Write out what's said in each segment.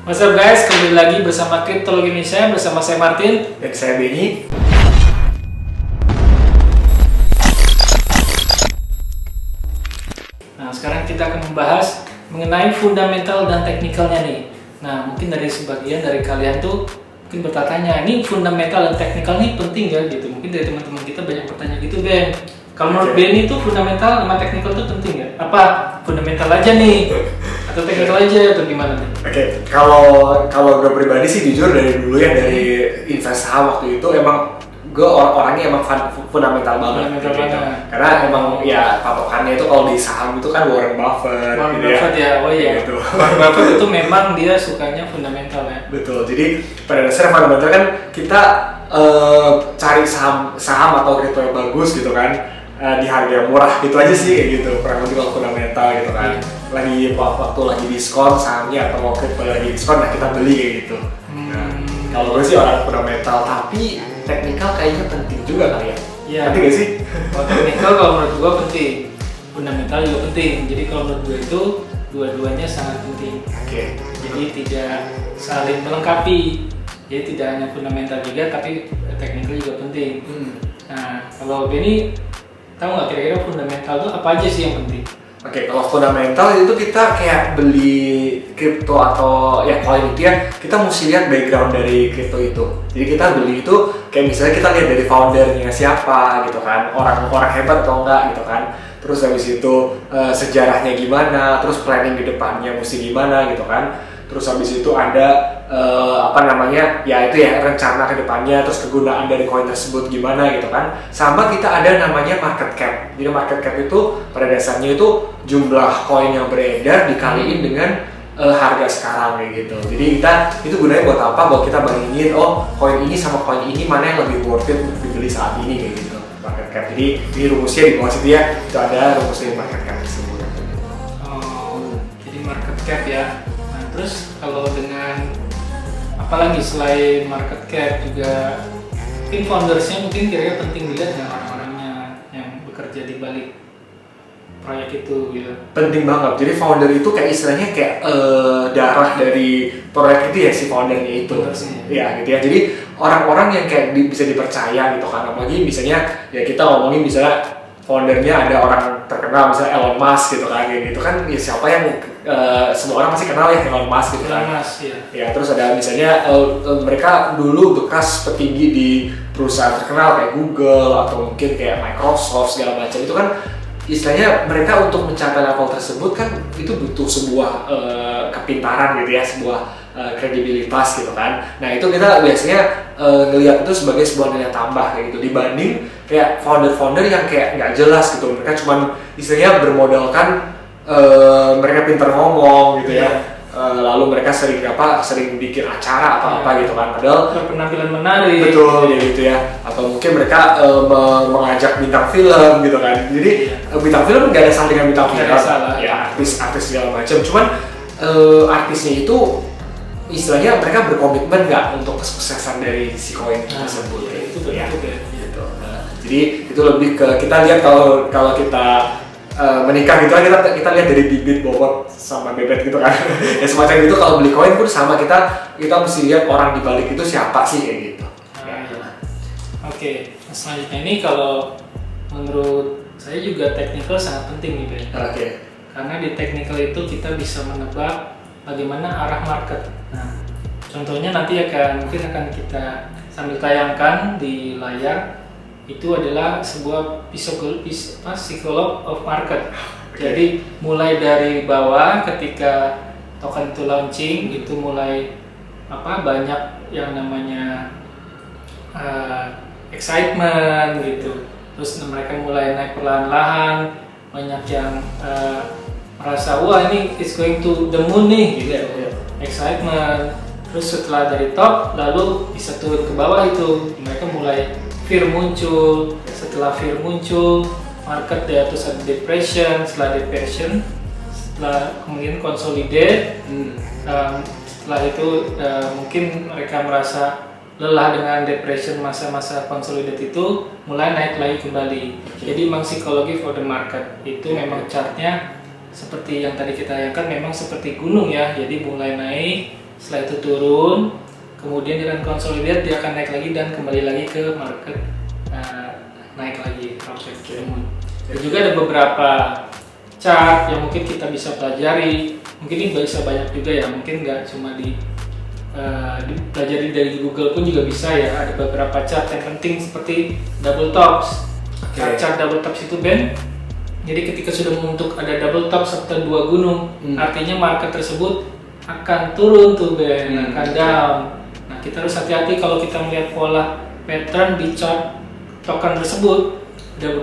What's up guys, kembali lagi bersama Cryptology Indonesia bersama saya Martin dan saya Benny. Nah, sekarang kita akan membahas mengenai fundamental dan teknikalnya nih. Nah, mungkin dari sebagian dari kalian tuh mungkin bertanya, ini fundamental dan teknikal nih penting ya gitu. Mungkin dari teman-teman kita banyak bertanya gitu, Ben. Kalau menurut Ben itu fundamental sama teknikal itu penting ya? Apa fundamental aja nih? Atau teknikal aja atau gimana nih? Oke, kalau gue pribadi sih jujur dari dulu ya, dari invest saham waktu itu emang gue orangnya emang fundamental banget. Fundamental banget. Karena emang ya patokannya itu kalau di saham itu kan Warren Buffett. Warren gitu Buffett ya, oh iya. Gitu. Warren Buffett itu memang dia sukanya fundamental ya. Betul. Jadi pada dasarnya fundamental kan kita cari saham atau kripto yang bagus gitu kan. Di harga yang murah gitu aja sih kayak gitu, kurang lebih kalau fundamental gitu kan. Lagi waktu lagi diskon sahamnya atau mau kripto lagi diskon, nah kita beli kayak gitu. Nah, kalau gue sih orang fundamental, tapi teknikal kayaknya penting juga kali ya. Iya. Penting gak sih? Kalau teknikal kalau menurut gue penting, fundamental juga penting. Jadi kalau menurut gue itu dua-duanya sangat penting. Oke. Jadi tidak saling melengkapi. Jadi tidak hanya fundamental juga, tapi teknikal juga penting. Nah, kalau Benny tahu nggak kira-kira fundamental itu apa aja sih yang penting? Oke, kalau fundamental itu kita kayak beli kripto atau ya koin itu ya, kita mesti lihat background dari kripto itu. Jadi kita beli itu kayak misalnya kita lihat dari foundernya siapa gitu kan, orang hebat atau enggak gitu kan. Terus habis itu sejarahnya gimana, terus planning ke depannya mesti gimana gitu kan. Terus habis itu ada ya itu ya rencana ke depannya, terus kegunaan dari koin tersebut gimana gitu kan. Sama kita ada namanya market cap. Jadi market cap itu pada dasarnya itu jumlah koin yang beredar dikaliin dengan harga sekarang kayak gitu. Jadi kita itu gunanya buat apa? Buat kita bandingin, oh koin ini sama koin ini mana yang lebih worth it untuk dibeli saat ini kayak gitu. Market cap. Jadi ini rumusnya di bawah situ ya. Itu ada rumusnya di market cap tersebut. Oh, jadi market cap ya. Terus kalau dengan apalagi selain market cap juga mungkin foundersnya mungkin kira-kira penting dilihat nggak orang-orangnya yang bekerja di balik proyek itu gitu. Penting banget. Jadi founder itu kayak istilahnya kayak darah dari proyek itu ya, si foundernya itu. Ya gitu ya. Jadi orang-orang yang kayak bisa dipercaya gitu kan. Apalagi misalnya ya kita ngomongin misalnya foundernya ada orang terkenal misalnya Elon Musk gitu kan, kayak gitu kan ya siapa yang semua orang pasti kenal ya Elon Musk gitu kan. Elon Musk, ya. Ya terus ada misalnya mereka dulu bekas petinggi di perusahaan terkenal kayak Google atau mungkin kayak Microsoft segala macam, itu kan istilahnya mereka untuk mencapai level tersebut kan itu butuh sebuah kepintaran gitu ya, sebuah kredibilitas gitu kan. Nah itu kita biasanya ngelihat itu sebagai sebuah nilai tambah kayak gitu, dibanding kayak founder-founder yang kayak nggak jelas gitu. Mereka cuman istilahnya bermodalkan mereka pintar ngomong gitu ya. Lalu mereka sering bikin acara atau apa gitu kan, padahal penampilan menarik. Betul ya gitu ya. Atau mungkin mereka mengajak bintang film gitu kan. Jadi bintang film nggak ada salah dengan bintang film. Ya artis segala macam. Cuman artisnya itu istilahnya mereka berkomitmen nggak untuk kesuksesan dari si koin tersebut. Ya, itu betul ya. Gitu. Jadi itu lebih ke kita lihat kalau kita menikah gitu kan, kita lihat dari bibit, bobot sama bebet gitu kan. Ya semacam itu. Kalau beli koin pun sama, kita mesti lihat orang di balik itu siapa sih kayak gitu. Oke, selanjutnya ini kalau menurut saya juga technical sangat penting nih Ben. Oke. Karena di technical itu kita bisa menebak bagaimana arah market. Nah, contohnya nanti mungkin akan kita sambil tayangkan di layar. Itu adalah sebuah psikolog of market. Jadi mulai dari bawah ketika token itu launching itu mulai banyak yang namanya excitement gitu. Terus mereka mulai naik perlahan-lahan, banyak yang merasa wah ini is going to the moon nih gitu. Excitement. Terus setelah dari top lalu bisa turun ke bawah, itu mereka mulai fear muncul. Setelah fear muncul, market ya terus ada depression. Setelah depression, setelah kemudian consolidate. Setelah itu mungkin mereka merasa lelah dengan depression, masa-masa consolidate itu mulai naik lagi kembali. Jadi memang psikologi for the market itu memang chartnya seperti yang tadi kita tayangkan, memang seperti gunung ya. Jadi mulai naik setelah itu turun, kemudian dengan konsolidasi dia akan naik lagi dan kembali lagi ke market naik lagi rocket to the moon. Dan juga ada beberapa chart yang mungkin kita bisa pelajari, mungkin ini bisa banyak juga ya, mungkin nggak cuma dipelajari dari Google pun juga bisa ya. Ada beberapa chart yang penting seperti double tops. Chart double tops itu Ben, jadi ketika sudah membentuk ada double top serta dua gunung, artinya market tersebut akan turun tuh Ben, akan down. Nah kita harus hati-hati kalau kita melihat pola pattern di chart token tersebut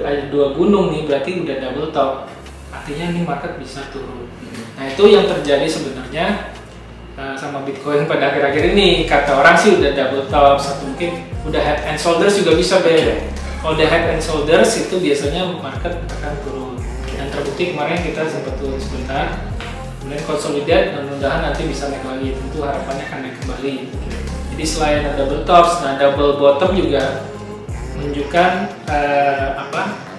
ada dua gunung nih, berarti udah double top, artinya ini market bisa turun. Nah itu yang terjadi sebenarnya sama Bitcoin pada akhir-akhir ini. Kata orang sih udah double top, satu mungkin udah head and shoulders juga bisa Ben. Kalau udah head and shoulders itu biasanya market akan turun. Dan terbukti kemarin kita sempat turun sebentar, kemudian konsolidasi dan mudah-mudahan nanti bisa naik lagi. Tentu harapannya akan naik kembali. Jadi selain ada double tops, nah double bottom juga menunjukkan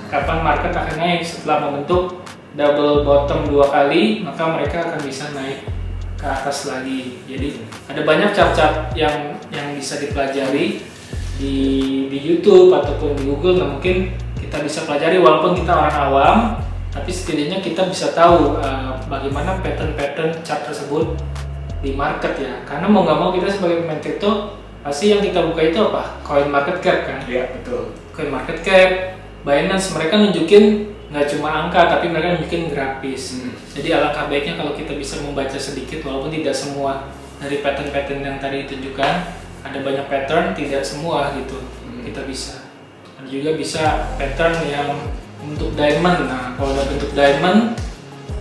kapan market akan naik. Setelah membentuk double bottom 2 kali, maka mereka akan bisa naik ke atas lagi. Jadi ada banyak chart-chart yang bisa dipelajari di YouTube ataupun di Google. Nah mungkin kita bisa pelajari walaupun kita orang awam, tapi setidaknya kita bisa tahu bagaimana pattern chart tersebut di market ya. Karena mau nggak mau kita sebagai pemain kripto pasti yang kita buka itu apa? Coin market cap kan? Iya betul. Coin market cap, Binance, mereka nunjukin nggak cuma angka tapi mereka nunjukin grafis. Jadi alangkah baiknya kalau kita bisa membaca sedikit walaupun tidak semua dari pattern-pattern yang tadi ditunjukkan. Ada banyak pattern, tidak semua gitu. Kita bisa. Ada juga bisa pattern yang bentuk diamond. Nah kalau udah bentuk diamond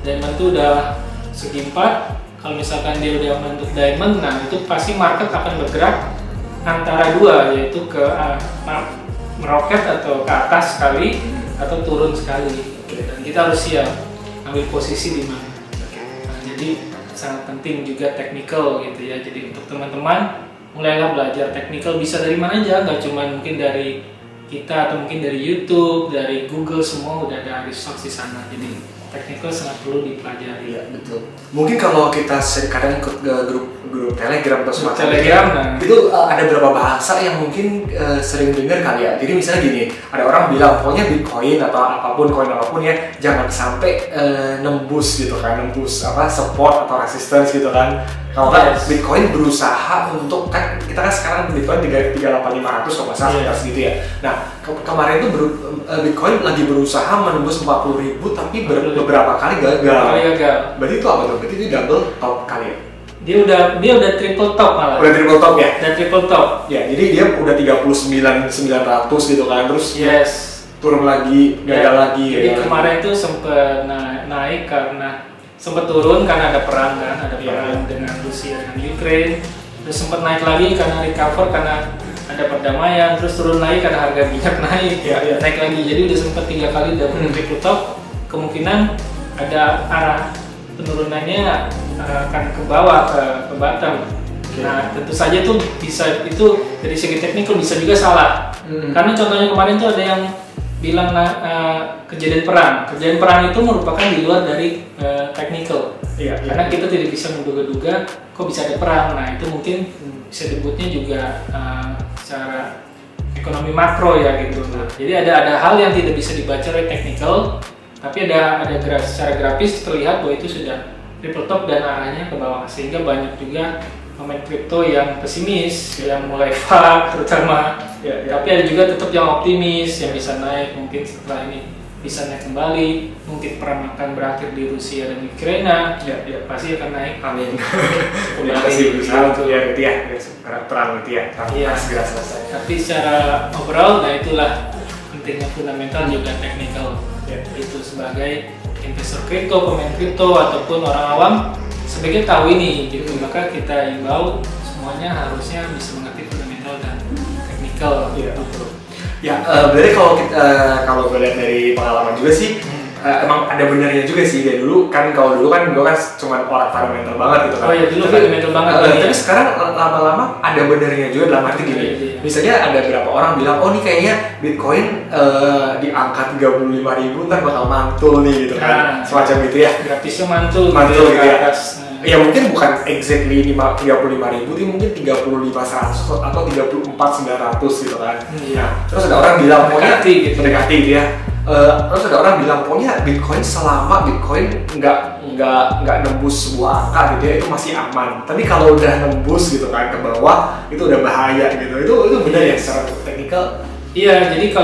itu udah segi 4. Kalau misalkan dia udah bentuk diamond, nah itu pasti market akan bergerak antara dua, yaitu ke meroket atau ke atas sekali atau turun sekali. Dan kita harus siap ambil posisi di mana. Nah, jadi sangat penting juga technical gitu ya. Jadi untuk teman-teman mulailah belajar technical, bisa dari mana aja, nggak cuma mungkin dari kita atau mungkin dari YouTube, dari Google, semua udah ada resource di sana. Jadi technical sangat perlu dipelajari. Iya betul. Mungkin kalau kita kadang ikut grup Telegram atau semacam Telegram, itu ada beberapa bahasa yang mungkin sering dengar kali ya. Jadi misalnya gini, ada orang bilang pokoknya Bitcoin atau apapun koin apapun ya jangan sampai nembus gitu kan, nembus support atau resistance gitu kan. Kalau kan Bitcoin berusaha untuk, kan kita kan sekarang Bitcoin 38.500 kalau nggak salah gitu ya. Nah kemarin itu Bitcoin lagi berusaha menembus 40.000 tapi beberapa kali gagal. Berarti itu apa tuh? Berarti itu double top kali ya? Dia udah triple top malah. Udah triple top ya? Udah triple top. Ya, jadi dia udah 39.900 gitu kan, terus turun lagi, gagal lagi. Jadi kemarin itu sempat naik karena sempat turun karena ada perang kan, ada perang dengan Rusia dan Ukraine. Terus sempat naik lagi karena recover karena ada perdamaian, terus turun lagi karena harga minyak naik, naik lagi. Jadi udah sempat 3 kali udah triple top. Kemungkinan ada arah penurunannya akan ke bawah, ke bottom. Nah tentu saja itu bisa, itu dari segi teknikal bisa juga salah. Karena contohnya kemarin tuh ada yang bilang kejadian perang itu merupakan di luar dari teknikal. Karena kita tidak bisa menduga-duga kok bisa ada perang. Nah itu mungkin bisa disebutnya juga secara ekonomi makro ya gitu. Jadi ada hal yang tidak bisa dibaca oleh teknikal, tapi ada secara grafis terlihat bahwa itu sudah triple top dan arahnya ke bawah, sehingga banyak juga pemain kripto yang pesimis, yang mulai FAQ terutama. Tapi ada juga tetap yang optimis, yang bisa naik, mungkin setelah ini bisa naik kembali, mungkin perang akan berakhir di Rusia dan Ukraina, pasti akan naik. Amin. Kembali gitu ya, perang gitu ya, segera selesai. Tapi secara overall, nah itulah pentingnya fundamental juga teknikal. Itu sebagai investor kripto, pemain kripto ataupun orang awam sebaiknya tahu ini gitu. Maka kita imbau semuanya harusnya bisa mengerti fundamental dan teknikal. Berarti kalau gue lihat dari pengalaman juga sih, emang ada benarnya juga sih. Dari dulu kan, kalau dulu kan gue kan cuma orang fundamental banget gitu kan. Dulu fundamental banget. Tapi sekarang lama-lama ada benarnya juga, dalam arti gini. Misalnya ada beberapa orang bilang, oh nih kayaknya Bitcoin di angka 35.000 ntar bakal mantul nih gitu kan. Semacam gitu ya. Grafisnya mantul gitu ya. Ya mungkin bukan exactly 35.000, dia mungkin 35.100 atau 34.900 gitu kan. Nah, terus ada orang bilang pokoknya mendekati gitu ya. Terus ada orang bilang pokoknya Bitcoin selama Bitcoin nggak nembus sebuah angka gitu ya, itu masih aman. Tapi kalau udah nembus gitu kan ke bawah, itu udah bahaya gitu. Itu benar ya secara teknikal. Iya, jadi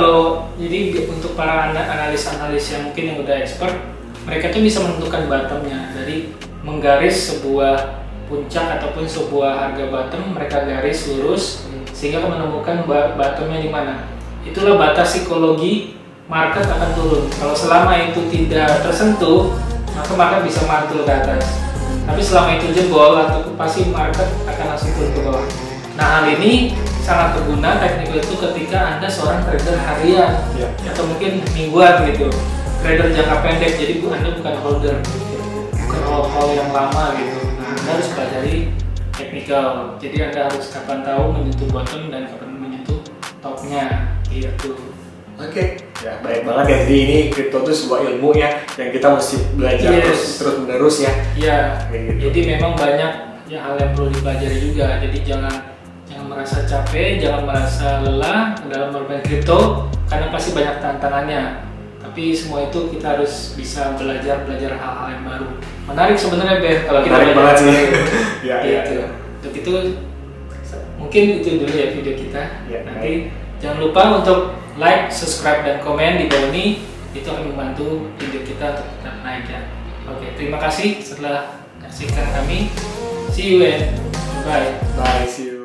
untuk para analis yang mungkin yang udah expert, mereka tuh bisa menentukan bottomnya dari menggaris sebuah puncak ataupun sebuah harga bottom, mereka garis lurus sehingga menemukan bottomnya di mana. Itulah batas psikologi market akan turun. Kalau selama itu tidak tersentuh, maka market bisa mantul ke atas. Tapi selama itu jebol atau pasti market akan langsung turun ke bawah. Nah, hal ini sangat berguna teknikal itu ketika Anda seorang trader harian atau mungkin mingguan gitu. Trader jangka pendek, jadi Anda bukan holder, bukan hold yang lama gitu. Nah, Anda harus pelajari teknikal. Jadi Anda harus kapan tahu menyentuh bottom dan kapan menyentuh topnya gitu. Oke, ya baik banget ya. Jadi ini kripto itu sebuah ilmu ya yang kita mesti belajar terus menerus ya. Iya. Gitu. Jadi memang banyak ya hal yang perlu dipelajari juga. Jadi jangan merasa capek, jangan merasa lelah dalam bermain kripto karena pasti banyak tantangannya. Tapi semua itu kita harus bisa belajar hal-hal yang baru. Menarik sebenarnya Ben kalau kita menarik banget sih. Ya, gitu. Untuk itu mungkin itu dulu ya video kita. Ya, nanti jangan lupa untuk like, subscribe dan komen di bawah ini. Itu akan membantu video kita untuk tetap naik ya. Oke, terima kasih setelah menyaksikan kami. See you and bye. Bye, see you.